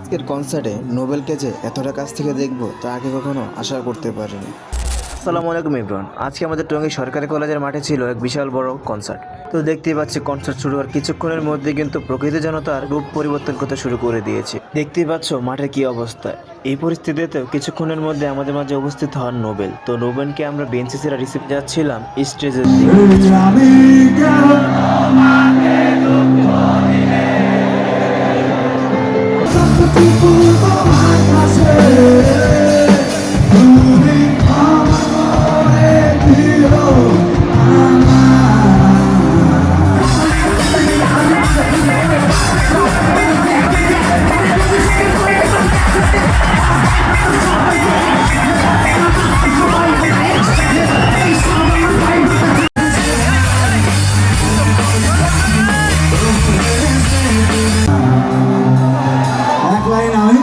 আজকের কনসার্টে নোবেলকে যে এতটা কাছ থেকে দেখব তা আগে কখনো আশা করতে পারিনি। আসসালামু আলাইকুম ইব্রান। আজকে আমাদের টঙ্গী সরকারি কলেজের মাঠে ছিল এক বিশাল বড় কনসার্ট। তো দেখতেই পাচ্ছি কনসার্ট শুরু হওয়ার কিছুক্ষণের মধ্যে কিন্তু প্রকৃতি যেন তার রূপ পরিবর্তন করতে শুরু করে দিয়েছে। দেখতেই পাচ্ছ মাঠের কি অবস্থা। এই পরিস্থিতিতেও কিছুক্ষণের মধ্যে আমাদের মাঝে উপস্থিত হন নোবেল। তো নোবেলকে আমরা বেঞ্চিসেরা রিসিভ যাচ্ছিলাম স্টেজের দিকে। এক লাইন আমি